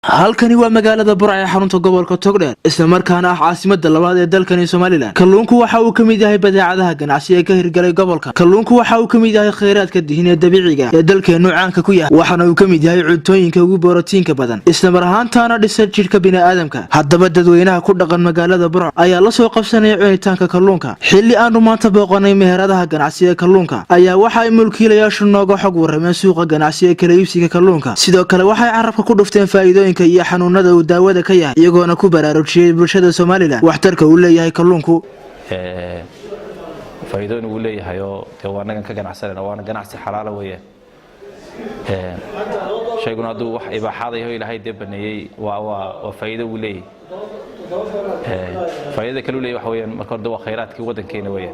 halkani waa magaalada Burco ee xarunta gobolka Togdheer isla markaana ah caasimadda labaad ee dalkani Soomaaliland. Kalluunku waxa uu kamid yahay badeecadaha ganacsiga ka hirgalay gobolka. Kalluunku waxa uu kamid yahay kheyraadka dihiin dabiiciga ee dalkeenu caanka ku yahay, waxana uu kamid yahay cuntooyinka ugu borotiinka badan isla mar ahaantaana dhisa jirka bini'aadamka. Haddaba dadweynaha ku dhaqan magaalada Burco ayaa la soo qabsanaya cunitaanka kalluunka. Xilli aanu maanta booqanay meheradaha ganacsiga kalluunka ayaa waxa ay mulkiilayaashu nooga xog warrameen suuqa ganacsiga kala iibsiga kalluunka. Sidoo kale waxay carabka ku dhufteen faa'iidooyinka iyo xanuunada uu daawada ka yahay, iyagoona ku baraarujiyay bulshada Soomaaliland waxtarka uu leeyahay kalluunku. faa'iidooyin uu leeyahay oo anaga ka ganacsanayna waana ganacsi xalaal weeye. shayguna haduu wax ibaaxadayo ilaahay deebaneeyay waa faa'iido uu leeyahay. faa'iidada kale uu leeyahay waxa weeyaan marka hore waa kheyraadkii wadankeena weeye.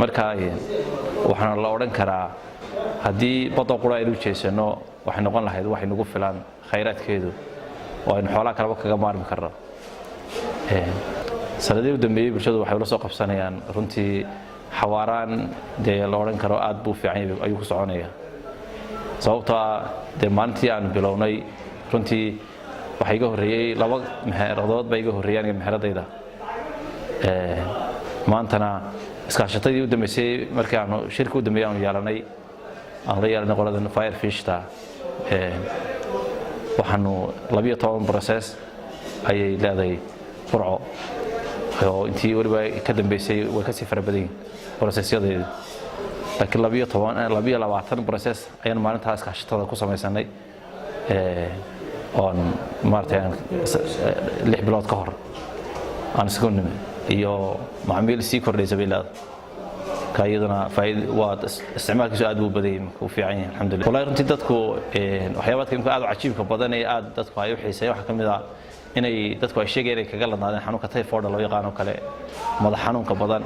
marka waxaan la oran karaa hadii badda qura ay u jeesano waxay noqon lahayd wax inagu filan kheyraadkeedu oo in xoolaha kale kaga maarmi karno. sanadii u dambeeyay bulshadu waxay la soo qabsanayaan runtii xawaaraan la oran karo aad buu fiican ayuu ku soconaya. sababtoo ah maalintii aan bilownay runtii waxay iga horeeyay laba meheradood bay iga horeeyaan meheradayda. maantana iskaashatadii u dambeysay markii aan shirku u dambeeyay aan yeelanay qoladan Firefishta waxaanu 12 process ayay leedahay Burco oo intii waliba ka dambeysay way ka sii farabaday processyada. laakiin 12 process ayaan maalintaas iskaashatada ku samaysanay on martaan 6 bilood ka hor aan isku nimay iyo macaamiil sii kordhaysa bilaa kaayadana faa'iido waa isticmaalkiisu aad u baday ku fiican yahay alxamdulillah. wallahi runtii dadku waxyaabaadka aad u cajiibka badan ee aad dadku ay u xiiseeyaan waxa kamid ah inay dadku ay sheegayeen kaga ladnaadeen xanuunka typhoid loo yaqaan oo kale madax xanuunka badan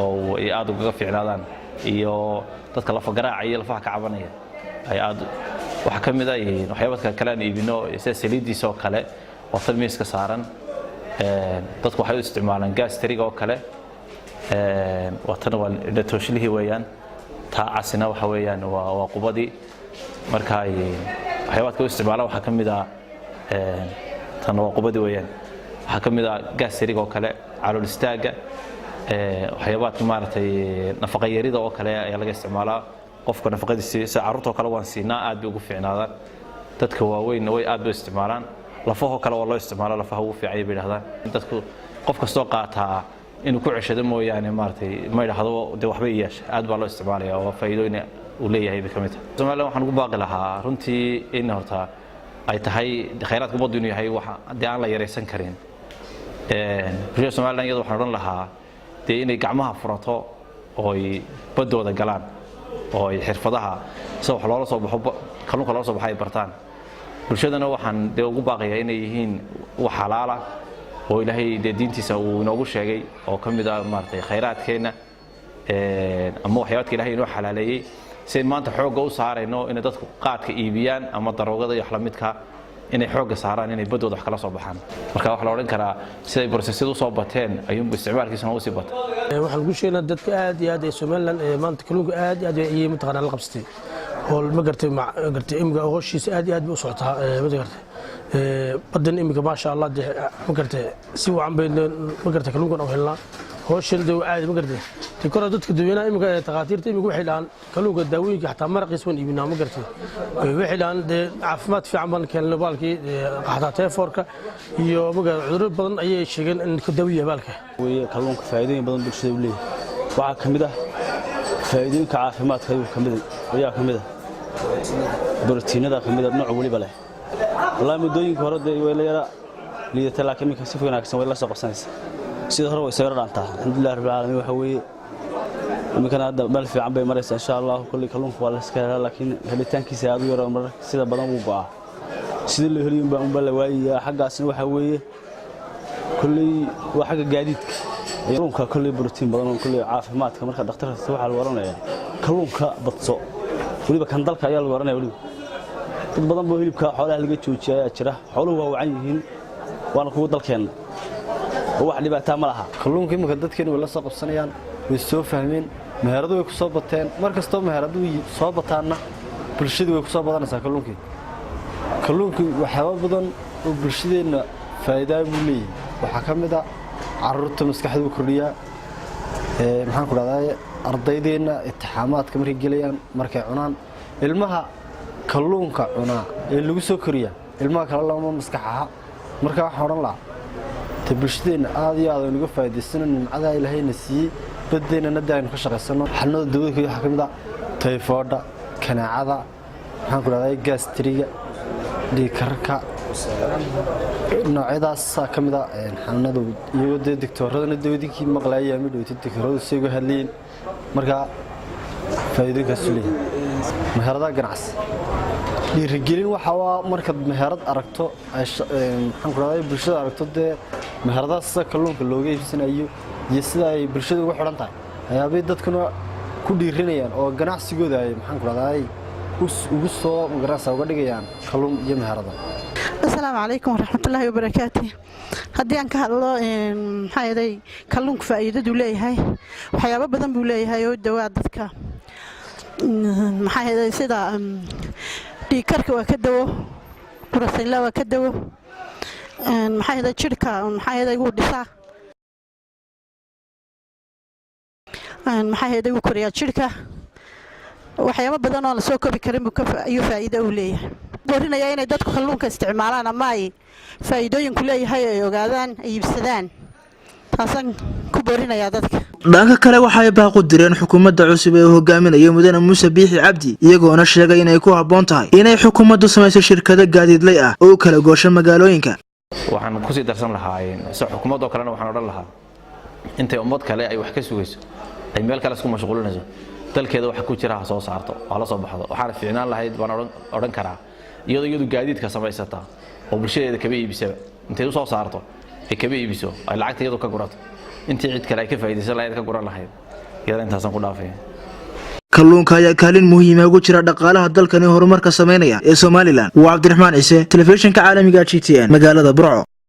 oo ay aad uga fiicnaadaan iyo dadka lafa garaacay lafaha ka cabanaya ay aad waxa kamid ah waxyaabaadka kale aan iibino sida saliidiisa oo kale oo talmiiska saaran dadku waxay u isticmaalaan gastriga oo kale وطن والدتوشليه ويان تاعسنا وحويان وقبضي مركاي حيوات كو استعماله waxa kamida tan waqbadi weeyaan waxa kamida gaasiriga oo kale calool istaaga waxyaabaad maartay nafaqo yarida oo kale ayaa laga isticmaalaa qofka nafaqadiisa carruurta oo kale waan siinaa aad bay ugu fiicnaadaan dadka waaweyn way aad u isticmaalaan lafaha kale waa loo isticmaalaa lafaha ugu fiican ay bidaahdaan dadku qof kasto qaataa inuu ku ceshado mooyaane maartay ma yiraahdo waxba yeesha aad baa loo isticmaalaya oo faa'iidooyin uu leeyahay kamid ah. Soomaaliland waxaan ugu baaqi lahaa runtii in horta ay tahay kheyraadka baddu inuu yahay wax aan la yareysan karin. bulshada Soomaaliland iyadoo waxaan oran lahaa inay gacmaha furato oo ay badooda galaan oo ay xirfadaha soo wax loola soo baxo kalluunka loo soo baxay bartaan. bulshadana waxaan ugu baaqiyaa inay yihiin wax xalaal ah oo ilaahay diintiisa uu inoogu sheegay oo kamid ah maartay kheyraadkeena ama waxyaabadka ilaahay inoo xalaaleeyay si maanta xooga u saarayno in dadku qaadka iibiyaan ama daroogada iyo xalamidka inay xooga saaraan inay badooda wax kala soo baxaan. marka wax la oran karaa siday processyadu soo bateen ayuu isticmaalkiisana u sii batay. waxaan ku sheegnaa dadka aad iyo aad ee Soomaaliland maanta kalluunka aad iyo aad ay mataqaanaa la qabstay oo ma gartay imga hawshiisa aad iyo aad u socotaa ma gartay badan imika ma sha Allah ma gartay si wacan bay ma gartay kalluunkan oo helnaa hawshan dad aad ma gartay tikora dadka dadweynaha imika taqaatiirta imika waxay dhaan kalluunka daawooyinka xataa maraqiis wan iibinaa ma gartay waxay dhaan caafimaad fiican baan keenay baalkii qaxda typhoidka iyo ma gartay cudurro badan ayay sheegeen in ka dawiya baalka way kalluunka faa'iidooyin badan bulshada u leeyahay. waxa kamid ah faa'iidooyinka caafimaadka ayuu kamid ah borotiinada kamid ah nooc waliba leh. والله مدooyinka hore way la yara liidata laakiin minka si wanaagsan way la soo qabsanaysa sida hore way soo raantaa alxamdulillah rabbil alamin waxa weeye minkan hadda meel fiican bay maraysaa insha Allah kulli kalluunka waa la iska helaa laakiin helitaankiisa aad u yar mar sida badan uu go'aa sida loo heliyo baa la waayay xaggaasna waxa weeye kulli waa xagga gaadiidka kalluunka kulli borotiin badan kulli caafimaadka marka dhakhtarka waxa la waranayaa kalluunka badso waliba kan dalka ayaa la waranayaa waliba dad badan boo hilibka xoolaha laga joojiyay jira xooluhu waa wacan yihiin waana kuwa dalkeena wax dhibaato ma laha. kalluunka imika dadkeena way la soo qabsanayaan way soo fahmeen meheradu way ku soo bateen markasta meheradu way soo bataana bulshadu way ku soo badanaysaa kalluunka kalluunku waxyaabo badan oo bulshadeena faa'iido u leeyahay waxa kamid ah carruurta maskaxda u kordhiya maxaan ku raadayay ardaydeena imtixaamaadka markay galayaan markay cunaan ilmaha kalluunka cunaa ee lagu soo koriya ilmaha kala lama maskaxaha marka waxa oran la bulshadeena aad iyo aad uga faa'iideysan nimcada Ilaahayna siiyay badeena daan ka shaqeysano xalnada dawladda waxa kamid ah typhoid kanaacada waxaan ku raadayay gastriga dhiigkarka noocyadaas kamid ah xalnada iyo doctorada dawladkii maqlaayay ama doctorada soo hadleen marka faa'iido ka sulay meherada ganacsi dhiirigelin waxa marka meherad aragto waxaan ku raadayay bulshada aragto meheradaas kalluunka looga iibsanayo iyo sida ay bulshada ugu xiran tahay ayaabay dadkuna ku dhiirinayaan oo ganacsigooda ay maxaan ku raadayay ugu soo ganacsi uga dhigayaan kalluun iyo meherada. Assalaamu calaykum waraxmatullaahi wabarakaatuh. haddii aan ka hadlo maxaa yeelay kalluunka faa'iidadu leeyahay waxyaabo badan buu leeyahay oo dawaa dadka maxaa yeelay sida dhiigkarka waa ka dawo borotiinla waa ka dawo maxaa yeelay jirka maxaa yeelay uu dhisaa maxaa yeelay uu koriyaa jirka waxyaabo badan oo la soo koobi karin buu ayuu faa'iido u leeyahay borinaya inay dadku kalluunka isticmaalaan ama ay faa'iidooyinku leeyahay ay ogaadaan ay iibsadaan taasan ku borinaya dadka. dhanka kale waxa ay baaqu direen xukuumadda cusub ee hogaaminaya mudane Muuse Biixi Cabdi iyagoona sheegay inay ku habboon tahay inay xukuumaddu samayso shirkado gaadiidley ah oo kala goosho magaalooyinka. waxaan ku sii darsan lahaayeen xukuumadda kalena waxaan oran lahaa intay ummad kale ay wax ka sugayso ay meel kale isku mashquulinayso dalkeeda wax ku jira soo saarto wala soo baxdo waxaan fiicnaan lahayd baan oran karaa iyadoo gaadiidka samaysata oo bulshadeeda kaba iibisaba intay u soo saarto ay kaba iibiso ay lacagteedu ka gurato intii cid kale ay ka faa'iideysan lahayd ka guran lahayd iyada intaasan ku dhaafay. kalluunka ayaa kaalin muhiim ah ugu jira dhaqaalaha dalkan ee horumarka sameynaya ee Soomaaliland. waa Cabdiraxmaan Ciise, telefishinka caalamiga GTN magaalada Burco.